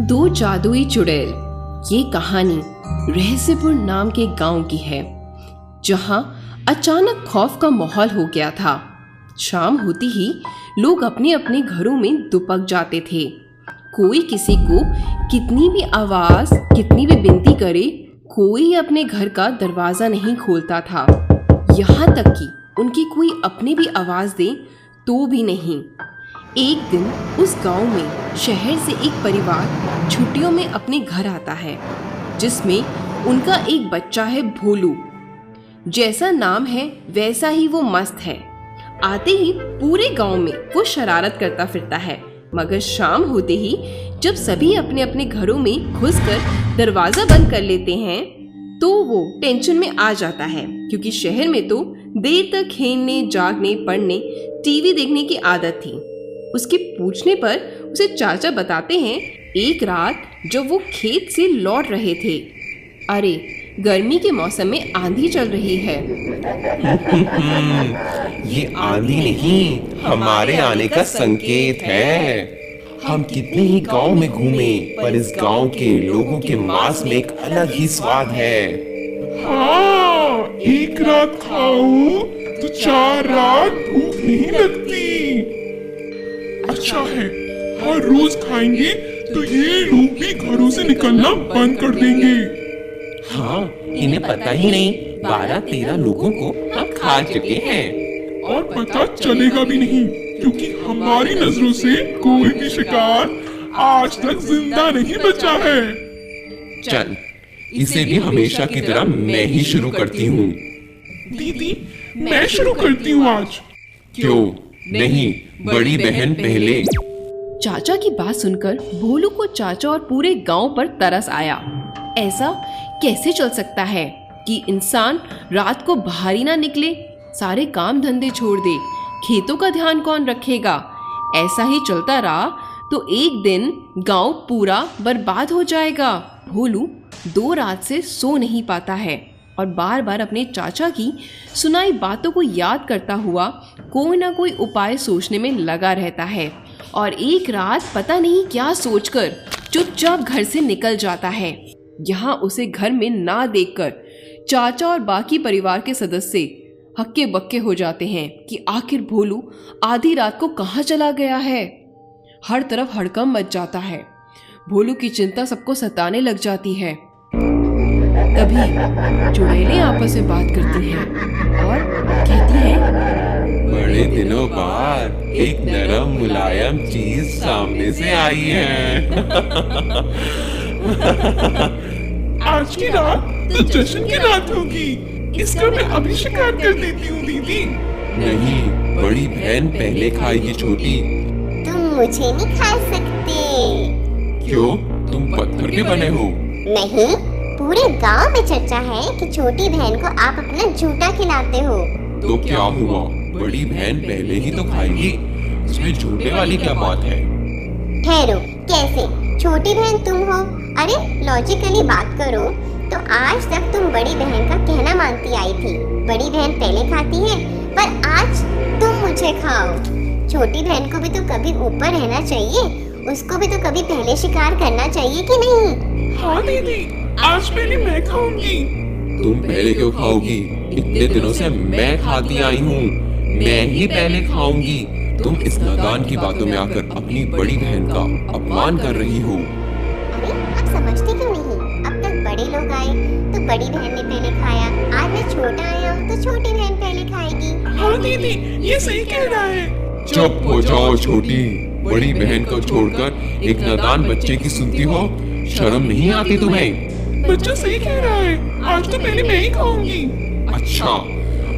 दो जादुई चुड़ैल। ये कहानी रहस्यपुर नाम के गांव की है, जहां अचानक खौफ का माहौल हो गया था। शाम होती ही लोग अपने अपने घरों में दुबक जाते थे। कोई किसी को कितनी भी आवाज, कितनी भी विनती करे, कोई अपने घर का दरवाजा नहीं खोलता था। यहाँ तक कि उनकी कोई अपने भी आवाज दे तो भी नहीं। एक दिन उस गांव में शहर से एक परिवार छुट्टियों में अपने घर आता है, जिसमें उनका एक बच्चा है, भोलू। जैसा नाम है वैसा ही वो मस्त है। आते ही पूरे गांव में वो शरारत करता फिरता है, मगर शाम होते ही जब सभी अपने अपने घरों में घुसकर दरवाजा बंद कर लेते हैं तो वो टेंशन में आ जाता है, क्योंकि शहर में तो देर तक खेलने, जागने, पढ़ने, टीवी देखने की आदत थी। उसके पूछने पर उसे चाचा बताते हैं, एक रात जब वो खेत से लौट रहे थे, अरे गर्मी के मौसम में आंधी चल रही है। ये आंधी नहीं, हमारे आने का संकेत है। हम कितने ही गांव में घूमे, पर इस गांव के लोगों के मांस में एक अलग ही स्वाद है। हाँ, एक रात खाऊं तो 4 रात भूख नहीं लगती। अच्छा है, हर रोज खाएंगे तो ये लोग भी घरों से निकलना बंद कर देंगे। हाँ, इन्हें पता ही नहीं 12-13 लोगों को हम खा चुके हैं। और पता चलेगा भी नहीं, क्योंकि हमारी नजरों से कोई भी शिकार आज तक जिंदा नहीं बचा है। चल, इसे भी हमेशा की तरह मैं ही शुरू करती हूँ। दीदी, मैं शुरू करती हूँ आज। क्यों नहीं, बड़ी बहन पहले। चाचा की बात सुनकर भोलू को चाचा और पूरे गांव पर तरस आया। ऐसा कैसे चल सकता है कि इंसान रात को बाहर ही ना निकले, सारे काम धंधे छोड़ दे, खेतों का ध्यान कौन रखेगा। ऐसा ही चलता रहा तो एक दिन गांव पूरा बर्बाद हो जाएगा। भोलू 2 रात से सो नहीं पाता है और बार बार अपने चाचा की सुनाई बातों को याद करता हुआ कोई ना कोई उपाय सोचने में लगा रहता है। और एक रात पता नहीं क्या सोचकर चुपचाप घर से निकल जाता है। यहाँ उसे घर में ना देखकर चाचा और बाकी परिवार के सदस्य हक्के बक्के हो जाते हैं कि आखिर भोलू आधी रात को कहाँ चला गया है। हर तरफ हड़कंप मच जाता है। भोलू की चिंता सबको सताने लग जाती है। तभी चुड़ैलें आपस में बात करती हैं और कहती हैं, बड़े दिनों बाद एक नरम मुलायम चीज सामने से आई है। आज की रात तो जश्न की रात होगी। इसका मैं अभी शिकार कर देती हूँ दीदी। नहीं, बड़ी बहन पहले खाएगी छोटी। तुम मुझे नहीं खा सकते। क्यों, तुम पत्थर के बने हो? नहीं, पूरे गांव में चर्चा है कि छोटी बहन को आप अपना झूठा खिलाते हो। तो क्या हुआ, बड़ी बहन पहले ही तो खाएगी, इसमें झूठे वाली क्या बात है? ठहरो, कैसे? छोटी बहन तुम हो? अरे लॉजिकली बात करो तो आज तक तुम बड़ी बहन का कहना मानती आई थी। बड़ी बहन पहले खाती है, पर आज तुम मुझे खाओ। छोटी बहन को भी तो कभी ऊपर रहना चाहिए, उसको भी तो कभी पहले शिकार करना चाहिए कि नहीं? हाँ दीदी, आज पहले मैं खाऊंगी। तुम पहले क्यों खाओगी? इतने दिनों से मैं खाती आई हूँ, मैं ही पहले खाऊंगी। तुम इस नादान की बातों में आकर अपनी बड़ी बहन का अपमान कर रही हो। अरे आप समझते क्यों नहीं? अब तक बड़े लोग आए तो बड़ी बहन ने पहले खाया, आज मैं छोटा आया हूँ तो छोटी बहन पहले खाएगी। हाँ दीदी, ये सही कह रहा है। चुप हो जाओ छोटी, बड़ी बहन को छोड़कर एक नादान बच्चे की सुनती हो, शर्म नहीं आती तुम्हें? बच्चा सही कह रहा है, आज तो पहले मैं ही खाऊंगी। अच्छा,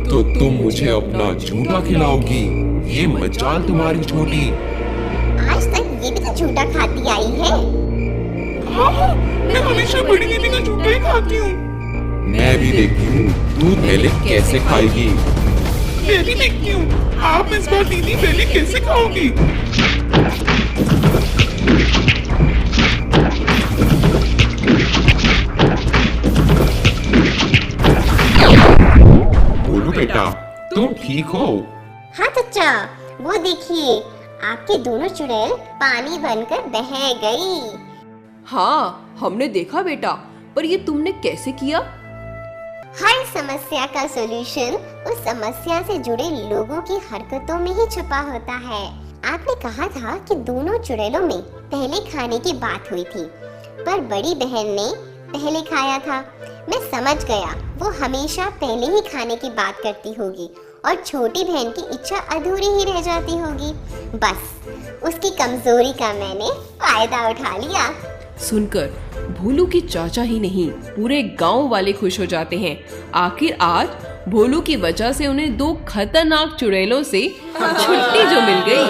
तो तुम मुझे अपना झूठा खिलाओगी? ये मजाल तुम्हारी छोटी। आज तक ये भी तो झूठा खाती आई है। हाँ, मैं हमेशा बड़ी दीदी का झूठा ही खाती हूँ। मैं भी देखती हूँ तू पहले कैसे खाएगी। मैं भी देखती हूँ, आप इस बार दीदी पहले कैसे खाओगी। बोलो बेटा, तुम ठीक हो? हाँ चचा, वो देखिए आपके दोनों चुड़ैल पानी बनकर बह गई। हाँ, हमने देखा बेटा, पर ये तुमने कैसे किया? हर समस्या का सॉल्यूशन उस समस्या से जुड़े लोगों की हरकतों में ही छुपा होता है। आपने कहा था कि दोनों चुड़ैलों में पहले खाने की बात हुई थी, पर बड़ी बहन ने पहले खाया था। मैं समझ गया, वो हमेशा पहले ही खाने की बात करती होगी और छोटी बहन की इच्छा अधूरी ही रह जाती होगी। बस उसकी कमजोरी का मैंने फायदा उठा लिया। सुनकर भोलू की चाचा ही नहीं, पूरे गांव वाले खुश हो जाते हैं। आखिर आज भोलू की वजह से उन्हें 2 खतरनाक चुड़ैलों से छुट्टी जो मिल गई।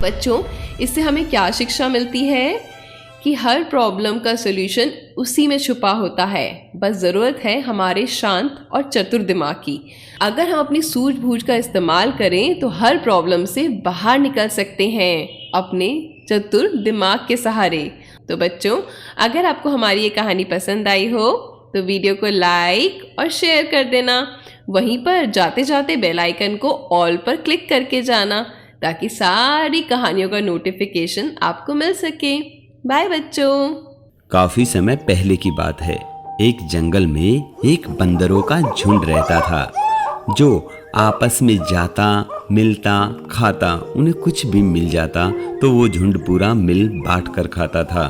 बच्चों, इससे हमें क्या शिक्षा मिलती है कि हर प्रॉब्लम का सॉल्यूशन उसी में छुपा होता है। बस ज़रूरत है हमारे शांत और चतुर दिमाग की। अगर हम अपनी सूझबूझ का इस्तेमाल करें तो हर प्रॉब्लम से बाहर निकल सकते हैं अपने चतुर दिमाग के सहारे। तो बच्चों, अगर आपको हमारी ये कहानी पसंद आई हो तो वीडियो को लाइक और शेयर कर देना। वहीं पर जाते जाते बेल आइकन को ऑल पर क्लिक करके जाना, ताकि सारी कहानियों का नोटिफिकेशन आपको मिल सके। बाय बच्चों। काफी समय पहले की बात है। एक जंगल में एक बंदरों का झुंड रहता था, जो आपस में जाता, मिलता, खाता। उन्हें कुछ भी मिल जाता तो वो झुंड पूरा मिल बांट कर खाता था।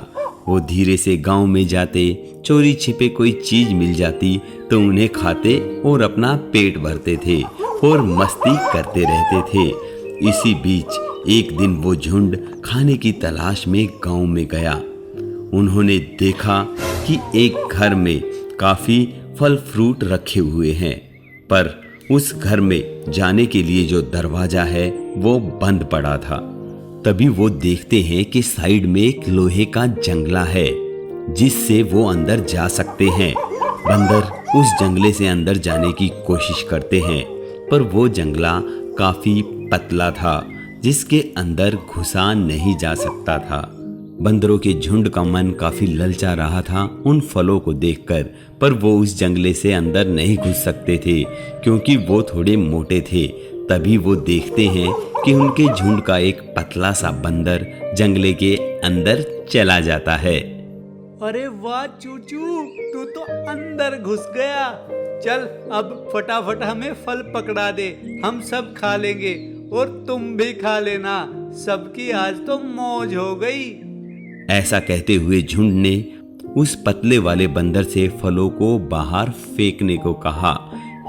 वो धीरे से गांव में जाते, चोरी छिपे कोई चीज मिल जाती तो उन्हें खाते और अपना पेट भरते थे और मस्ती करते रहते थे। इसी बीच एक दिन वो झुंड खाने की तलाश में गांव में गया। उन्होंने देखा कि एक घर में काफी फल फ्रूट रखे हुए हैं, पर उस घर में जाने के लिए जो दरवाजा है वो बंद पड़ा था। तभी वो देखते हैं कि साइड में एक लोहे का जंगला है जिससे वो अंदर जा सकते हैं। बंदर उस जंगले से अंदर जाने की कोशिश करते हैं, पर वो जंगला काफी पतला था जिसके अंदर घुसा नहीं जा सकता था। बंदरों के झुंड का मन काफी ललचा रहा था उन फलों को देखकर, पर वो उस जंगले से अंदर नहीं घुस सकते थे क्योंकि वो थोड़े मोटे थे। तभी वो देखते हैं कि उनके झुंड का एक पतला सा बंदर जंगले के अंदर चला जाता है। अरे वाह चूचू, तू तो अंदर घुस गया। चल अब फटाफट हमें फल पकड़ा दे, हम सब खा लेंगे और तुम भी खा लेना। सबकी आज तो मौज हो गई। ऐसा कहते हुए झुंड ने उस पतले वाले बंदर से फलों को बाहर फेंकने को कहा,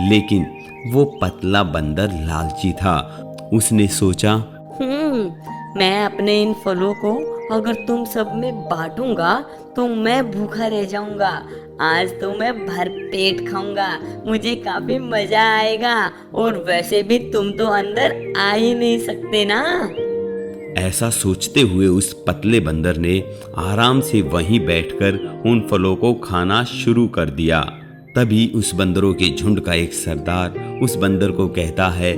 लेकिन वो पतला बंदर लालची था। उसने सोचा, मैं अपने इन फलों को अगर तुम सब में बांटूंगा तो मैं भूखा रह जाऊंगा। आज तो मैं भर पेट खाऊंगा, मुझे काफी मजा आएगा। और वैसे भी तुम तो अंदर आ ही नहीं सकते ना। ऐसा सोचते हुए उस पतले बंदर ने आराम से वहीं बैठकर उन फलों को खाना शुरू कर दिया। तभी उस बंदरों के झुंड का एक सरदार उस बंदर को कहता है,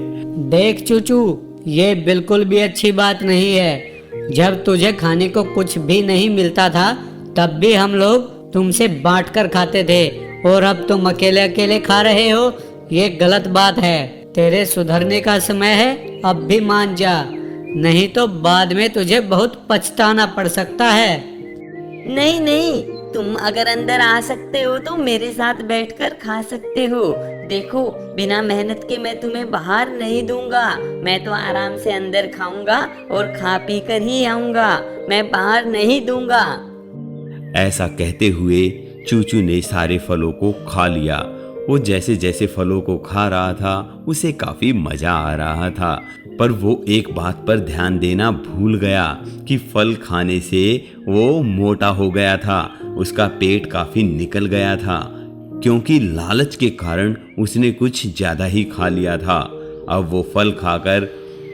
देख चूचू, ये बिल्कुल भी अच्छी बात नहीं है। जब तुझे खाने को कुछ भी नहीं मिलता था तब भी हम लोग तुमसे बांट कर खाते थे, और अब तुम अकेले अकेले खा रहे हो। ये गलत बात है। तेरे सुधरने का समय है, अब भी मान जा, नहीं तो बाद में तुझे बहुत पछताना पड़ सकता है। नहीं नहीं, तुम अगर अंदर आ सकते हो तो मेरे साथ बैठकर खा सकते हो। देखो, बिना मेहनत के मैं तुम्हें बाहर नहीं दूंगा। मैं तो आराम से अंदर खाऊंगा और खा पी कर ही आऊंगा, मैं बाहर नहीं दूंगा। ऐसा कहते हुए चूचू ने सारे फलों को खा लिया। वो जैसे जैसे फलों को खा रहा था उसे काफी मजा आ रहा था, पर वो एक बात पर ध्यान देना भूल गया कि फल खाने से वो मोटा हो गया था। उसका पेट काफी निकल गया था क्योंकि लालच के कारण उसने कुछ ज्यादा ही खा लिया था। अब वो फल खाकर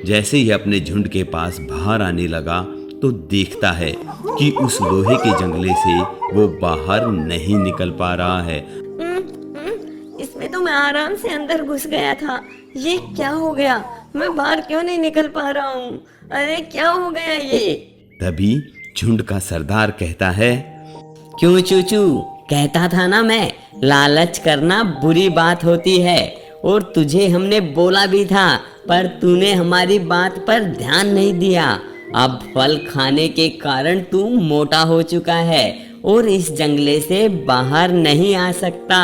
जैसे ही अपने झुंड के पास बाहर आने लगा तो देखता है कि उस लोहे के जंगले से वो बाहर नहीं निकल पा रहा है। इसमें तो मैं आराम से अंदर घुस गया था, ये क्या हो गया? मैं बाहर क्यों नहीं निकल पा रहा हूँ? अरे क्या हो गया ये? तभी झुंड का सरदार कहता है, क्यों चूचू, कहता था ना मैं, लालच करना बुरी बात होती है, और तुझे हमने बोला भी था, पर तूने हमारी बात पर ध्यान नहीं दिया। अब फल खाने के कारण तू मोटा हो चुका है और इस जंगले से बाहर नहीं आ सकता।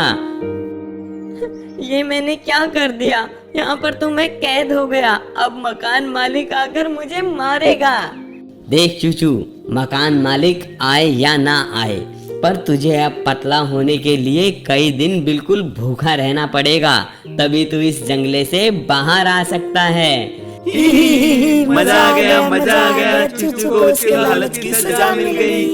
ये मैंने क्या कर दिया? यहाँ पर तो मैं कैद हो गया। अब मकान मालिक आकर मुझे मारेगा। देख चूचू, मकान मालिक आए या ना आए, पर तुझे अब पतला होने के लिए कई दिन बिल्कुल भूखा रहना पड़ेगा, तभी तू इस जंगले से बाहर आ सकता है। मजा आ गया, चूचू को उसके लालच की सजा मिल गई।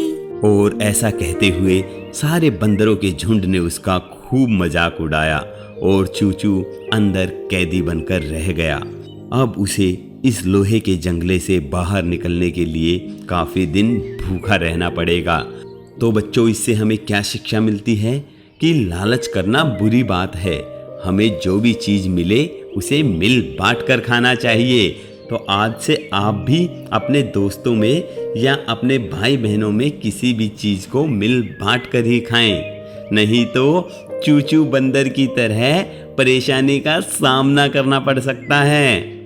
और ऐसा कहते हुए सारे बंदरों के झुंड ने उसका खूब मजाक उड़ाया और चूचू अंदर कैदी बनकर रह गया। अब उसे इस लोहे के जंगले से बाहर निकलने के लिए काफी दिन भूखा रहना पड़ेगा। तो बच्चों, इससे हमें क्या शिक्षा मिलती है कि लालच करना बुरी बात है। हमें जो भी चीज मिले उसे मिल बांट कर खाना चाहिए। तो आज से आप भी अपने दोस्तों में या अपने भाई बहनों में किसी भी चीज को मिल बांट कर ही खाएं, नहीं तो चूचू बंदर की तरह परेशानी का सामना करना पड़ सकता है।